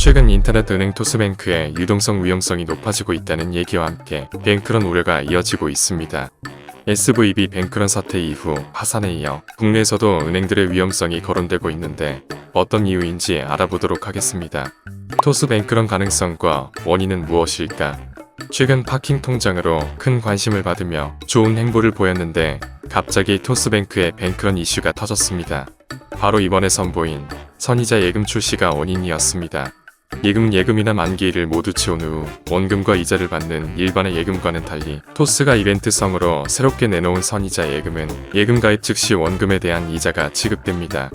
최근 인터넷 은행 토스뱅크의 유동성 위험성이 높아지고 있다는 얘기와 함께 뱅크런 우려가 이어지고 있습니다. SVB 뱅크런 사태 이후 파산에 이어 국내에서도 은행들의 위험성이 거론되고 있는데 어떤 이유인지 알아보도록 하겠습니다. 토스뱅크런 가능성과 원인은 무엇일까? 최근 파킹 통장으로 큰 관심을 받으며 좋은 행보를 보였는데 갑자기 토스뱅크의 뱅크런 이슈가 터졌습니다. 바로 이번에 선보인 선이자 예금 출시가 원인이었습니다. 예금이나 만기일을 모두 채운 후 원금과 이자를 받는 일반의 예금과는 달리 토스가 이벤트성으로 새롭게 내놓은 선이자 예금은 예금 가입 즉시 원금에 대한 이자가 지급됩니다.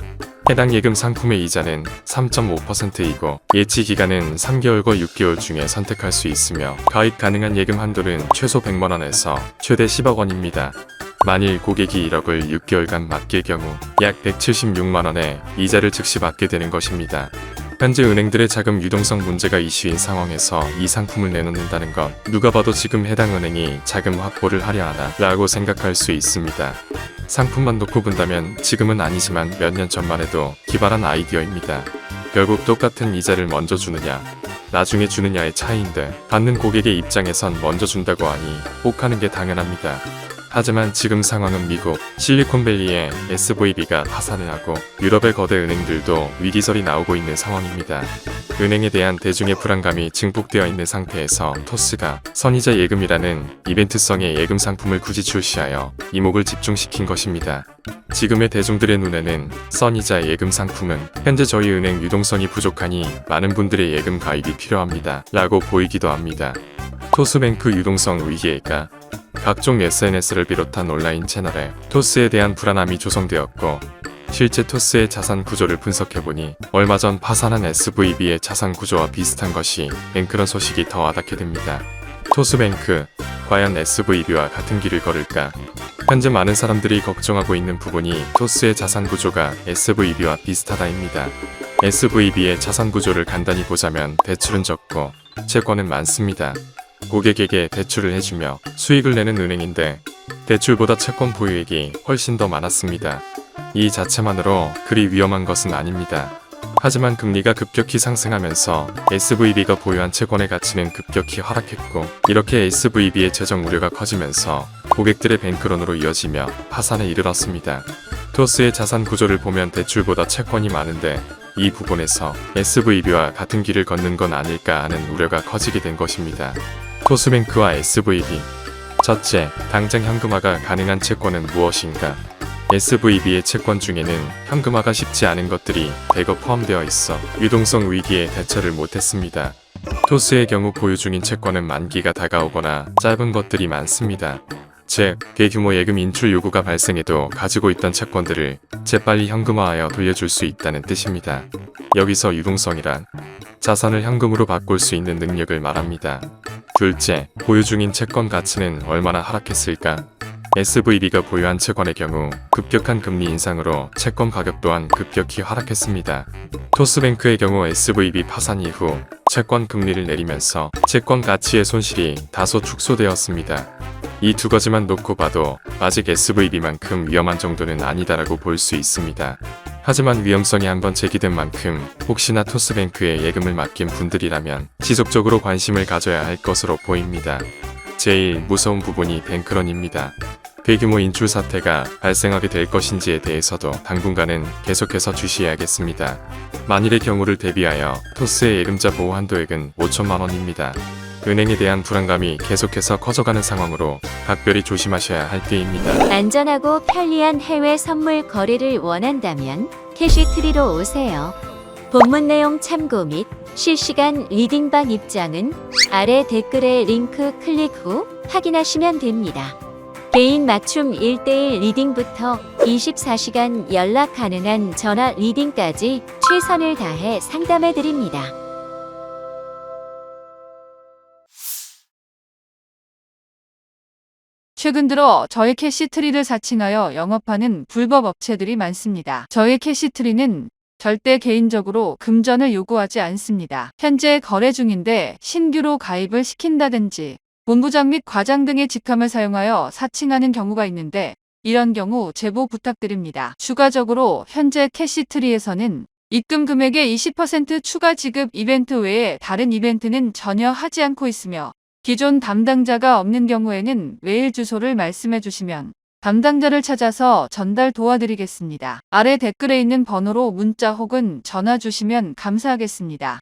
해당 예금 상품의 이자는 3.5%이고 예치 기간은 3개월과 6개월 중에 선택할 수 있으며 가입 가능한 예금 한도는 최소 100만원에서 최대 10억 원입니다. 만일 고객이 1억을 6개월간 맡길 경우 약 176만원의 이자를 즉시 받게 되는 것입니다. 현재 은행들의 자금 유동성 문제가 이슈인 상황에서 이 상품을 내놓는다는 건 누가 봐도 지금 해당 은행이 자금 확보를 하려 하나 라고 생각할 수 있습니다. 상품만 놓고 본다면 지금은 아니지만 몇 년 전만 해도 기발한 아이디어입니다. 결국 똑같은 이자를 먼저 주느냐 나중에 주느냐의 차이인데 받는 고객의 입장에선 먼저 준다고 하니 혹하는 게 당연합니다. 하지만 지금 상황은 미국 실리콘밸리의 SVB가 파산을 하고 유럽의 거대 은행들도 위기설이 나오고 있는 상황입니다. 은행에 대한 대중의 불안감이 증폭되어 있는 상태에서 토스가 선이자 예금이라는 이벤트성의 예금 상품을 굳이 출시하여 이목을 집중시킨 것입니다. 지금의 대중들의 눈에는 선이자 예금 상품은 현재 저희 은행 유동성이 부족하니 많은 분들의 예금 가입이 필요합니다 라고 보이기도 합니다. 토스뱅크 유동성 위기일까? 각종 SNS를 비롯한 온라인 채널에 토스에 대한 불안함이 조성되었고 실제 토스의 자산 구조를 분석해보니 얼마 전 파산한 SVB의 자산 구조와 비슷한 것이 뱅크런 소식이 더 와닿게 됩니다. 토스뱅크, 과연 SVB와 같은 길을 걸을까? 현재 많은 사람들이 걱정하고 있는 부분이 토스의 자산 구조가 SVB와 비슷하다입니다. SVB의 자산 구조를 간단히 보자면 대출은 적고 채권은 많습니다. 고객에게 대출을 해주며 수익을 내는 은행인데 대출보다 채권 보유액이 훨씬 더 많았습니다. 이 자체만으로 그리 위험한 것은 아닙니다. 하지만 금리가 급격히 상승하면서 SVB가 보유한 채권의 가치는 급격히 하락했고 이렇게 SVB의 재정 우려가 커지면서 고객들의 뱅크런으로 이어지며 파산에 이르렀습니다. 토스의 자산 구조를 보면 대출보다 채권이 많은데 이 부분에서 SVB와 같은 길을 걷는 건 아닐까 하는 우려가 커지게 된 것입니다. 토스뱅크와 SVB. 첫째, 당장 현금화가 가능한 채권은 무엇인가? SVB의 채권 중에는 현금화가 쉽지 않은 것들이 대거 포함되어 있어 유동성 위기에 대처를 못했습니다. 토스의 경우 보유 중인 채권은 만기가 다가오거나 짧은 것들이 많습니다. 즉, 대규모 예금 인출 요구가 발생해도 가지고 있던 채권들을 재빨리 현금화하여 돌려줄 수 있다는 뜻입니다. 여기서 유동성이란 자산을 현금으로 바꿀 수 있는 능력을 말합니다. 둘째, 보유 중인 채권 가치는 얼마나 하락했을까? SVB가 보유한 채권의 경우 급격한 금리 인상으로 채권 가격 또한 급격히 하락했습니다. 토스뱅크의 경우 SVB 파산 이후 채권 금리를 내리면서 채권 가치의 손실이 다소 축소되었습니다. 이 두 가지만 놓고 봐도 아직 SVB만큼 위험한 정도는 아니다라고 볼 수 있습니다. 하지만 위험성이 한번 제기된 만큼 혹시나 토스뱅크에 예금을 맡긴 분들이라면 지속적으로 관심을 가져야 할 것으로 보입니다. 제일 무서운 부분이 뱅크런입니다. 대규모 인출 사태가 발생하게 될 것인지에 대해서도 당분간은 계속해서 주시해야겠습니다. 만일의 경우를 대비하여 토스의 예금자 보호 한도액은 5천만 원입니다. 은행에 대한 불안감이 계속해서 커져가는 상황으로 각별히 조심하셔야 할 때입니다. 안전하고 편리한 해외 선물 거래를 원한다면 캐시트리로 오세요. 본문 내용 참고 및 실시간 리딩방 입장은 아래 댓글에 링크 클릭 후 확인하시면 됩니다. 개인 맞춤 1:1 리딩부터 24시간 연락 가능한 전화 리딩까지 최선을 다해 상담해 드립니다. 최근 들어 저의 캐시트리를 사칭하여 영업하는 불법 업체들이 많습니다. 저의 캐시트리는 절대 개인적으로 금전을 요구하지 않습니다. 현재 거래 중인데 신규로 가입을 시킨다든지 본부장 및 과장 등의 직함을 사용하여 사칭하는 경우가 있는데 이런 경우 제보 부탁드립니다. 추가적으로 현재 캐시트리에서는 입금 금액의 20% 추가 지급 이벤트 외에 다른 이벤트는 전혀 하지 않고 있으며 기존 담당자가 없는 경우에는 메일 주소를 말씀해 주시면 담당자를 찾아서 전달 도와드리겠습니다. 아래 댓글에 있는 번호로 문자 혹은 전화 주시면 감사하겠습니다.